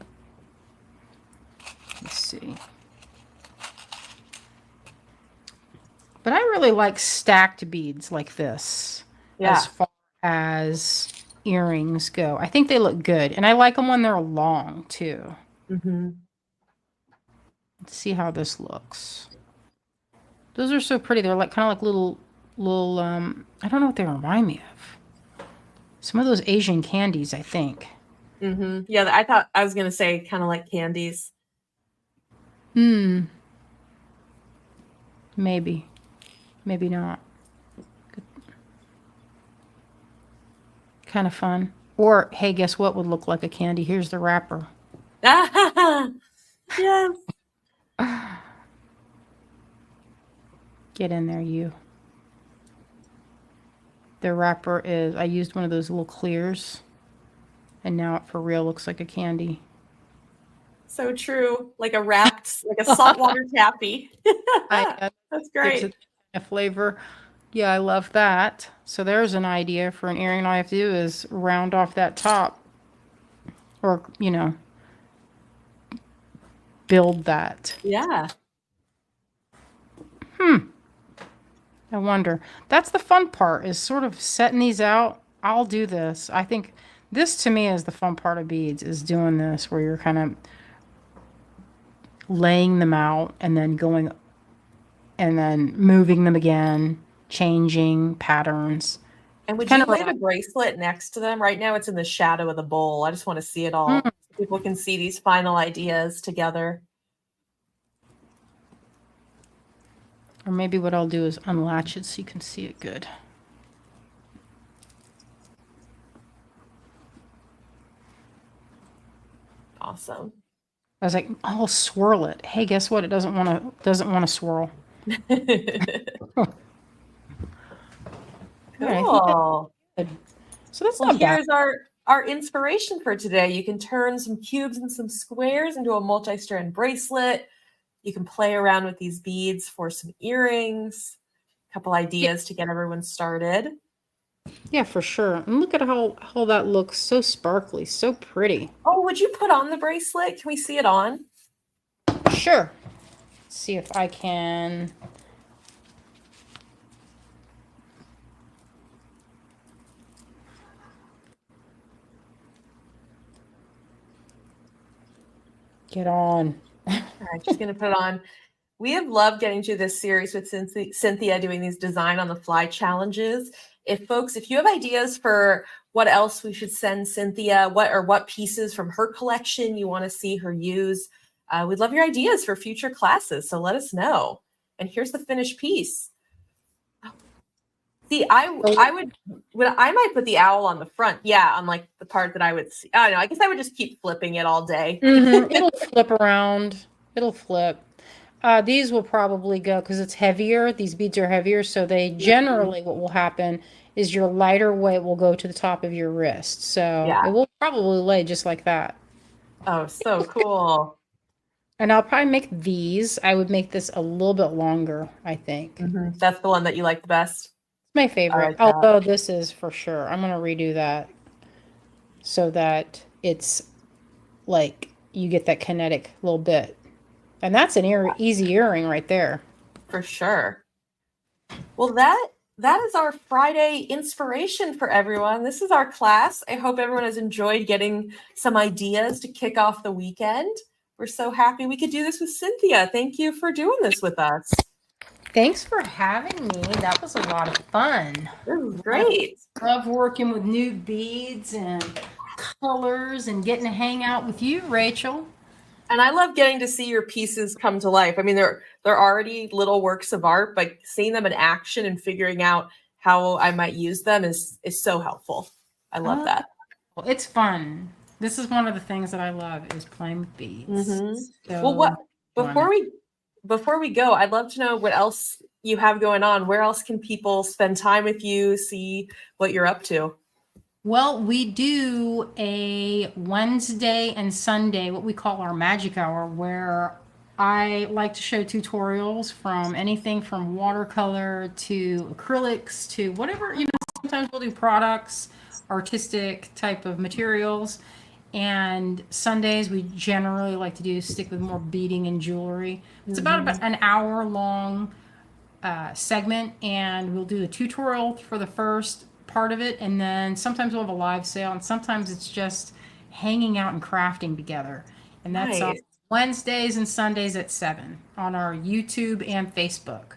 Let's see. But I really like stacked beads like this Yeah. as far as earrings go. I think they look good. And I like them when they're long too. Mm-hmm. Let's see how this looks. Those are so pretty. They're like kind of like little I don't know what they remind me of. Some of those Asian candies, I think. Mm-hmm. Yeah, I thought I was gonna say kind of like candies. Hmm. Maybe. Maybe not. Kind of fun. Or hey, guess what would look like a candy? Here's the wrapper. Yes. Get in there, you. The wrapper is, I used one of those little clears, and now it for real looks like a candy. So true. Like a wrapped, like a saltwater taffy. That's Gives great. it a flavor. Yeah, I love that. So there's an idea for an earring. All I have to do is round off that top, or, build that. Yeah. I wonder. That's the fun part, is sort of setting these out. I'll do this. I think this to me is the fun part of beads, is doing this where you're kind of laying them out and then going and then moving them again, changing patterns. And would Kind you of lay like, the bracelet next to them? Right now it's in the shadow of the bowl. I just want to see it all. So people can see these final ideas together. or maybe what I'll do is unlatch it so you can see it good. Awesome. I was like, I'll swirl it. Hey, guess what? It doesn't want to swirl. All right, I think Cool. that's good. So that's Well, not bad. here's our inspiration for today. You can turn some cubes and some squares into a multi-strand bracelet. You can play around with these beads for some earrings. A couple ideas to get everyone started. Yeah, for sure. And look at how that looks, so sparkly, so pretty. Oh, would you put on the bracelet? Can we see it on? Sure. Let's see if I can. Get on. All right, she's going to put it on. We have loved getting to this series with Cynthia doing these design on the fly challenges. If you have ideas for what else we should send Cynthia, what pieces from her collection you want to see her use, we'd love your ideas for future classes. So let us know. And here's the finished piece. See, I might put the owl on the front. Yeah, on like the part that I would see. I don't know. I guess I would just keep flipping it all day. It'll flip around. It'll flip. These will probably go because it's heavier. These beads are heavier, so they generally, what will happen is your lighter weight will go to the top of your wrist. So Yeah. it will probably lay just like that. Oh, so cool. And I'll probably make these. I would make this a little bit longer, I think. Mm-hmm. That's the one that you like the best. It's my favorite. Like Although this is for sure. I'm going to redo that so that it's like you get that kinetic little bit. And that's an easy earring right there. For sure. Well, that is our Friday inspiration for everyone. This is our class. I hope everyone has enjoyed getting some ideas to kick off the weekend. We're so happy we could do this with Cynthia. Thank you for doing this with us. Thanks for having me. That was a lot of fun. This is great. Love working with new beads and colors and getting to hang out with you, Rachel. And I love getting to see your pieces come to life. I mean, they're already little works of art, but seeing them in action and figuring out how I might use them is so helpful. I love that. Well, it's fun. This is one of the things that I love is playing with beads. Well, So before we go, I'd love to know what else you have going on. Where else can people spend time with you, see what you're up to? well, we do a Wednesday and Sunday, what we call our magic hour, where I like to show tutorials from anything from watercolor to acrylics to whatever, sometimes we'll do products, artistic type of materials. And Sundays, we generally like to stick with more beading and jewelry. It's about an hour long segment, and we'll do a tutorial for the first part of it, and then sometimes we'll have a live sale, and sometimes it's just hanging out and crafting together. And that's on Wednesdays and Sundays at 7 on our YouTube and Facebook.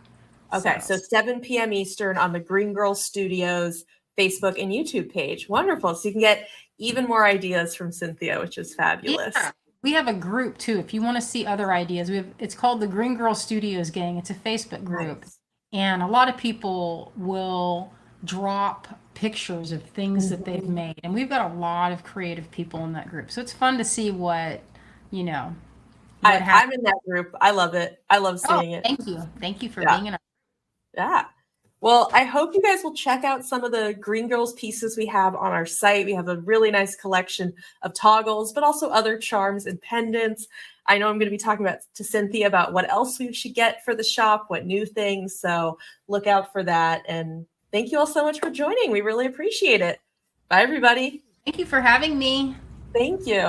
Okay, so 7 p.m. Eastern on the Green Girls Studios Facebook and YouTube page. Wonderful. So you can get even more ideas from Cynthia, which is fabulous. Yeah. We have a group too. If you want to see other ideas, it's called the Green Girl Studios Gang. It's a Facebook group. Nice. And a lot of people will drop pictures of things that they've made. And we've got a lot of creative people in that group. So it's fun to see what I'm in that group. I love it. I love seeing it. Thank you. Thank you for being in it. Yeah. Well, I hope you guys will check out some of the Green Girls pieces we have on our site. We have a really nice collection of toggles, but also other charms and pendants. I know I'm going to be talking to Cynthia about what else we should get for the shop, what new things. So look out for that. And thank you all so much for joining. We really appreciate it. Bye, everybody. Thank you for having me. Thank you.